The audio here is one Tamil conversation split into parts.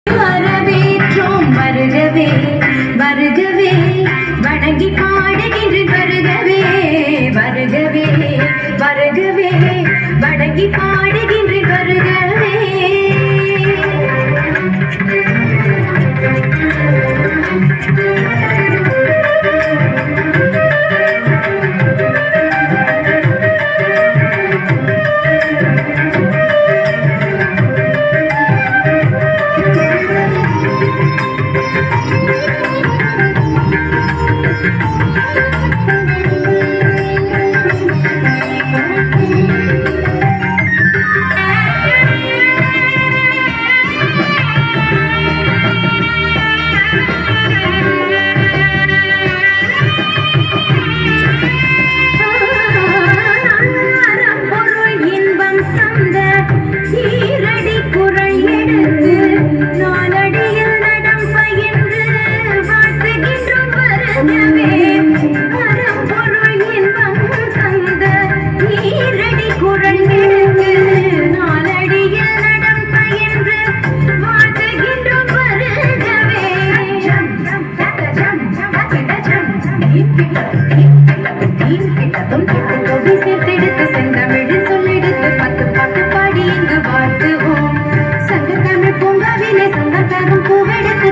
வரவேற்றோம் வருகவே வருகவே வணங்கி பாடுகின்ற வருகவே வருகவே வருகவே வணங்கி பாடுகின்ற வருகவே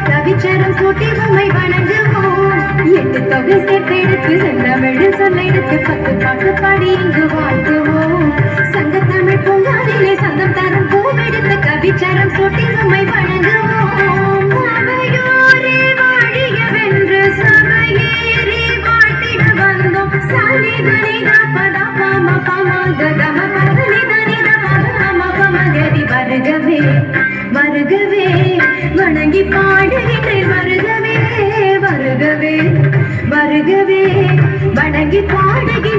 கவிச்சரம் சூட்டி உம்மை வணங்குவோம். 8 தொகை சேர்த்தெடுத்து செந்தமிழில் சொல்லெடுத்து 10 பாட்டு பாடி இங்கு வாழ்த்துவோம். சங்கத்தமிழ் பூங்காவிலே சந்தம் தரும் பூவெடுத்து கவிச்சரம் சூட்டி உம்மை வணங்குவோம். சபையோரே வாழியவென்று சபையேறி வாழ்த்திட வந்தோம். சனி தனி தபதா பம பம கம பதனி தனி தபம பமகரி வருகவே வருகவே வணங்கி பாடுகின்றேன் வருகவே வருகவே வருகவே வணங்கி பாடுகிறேன்.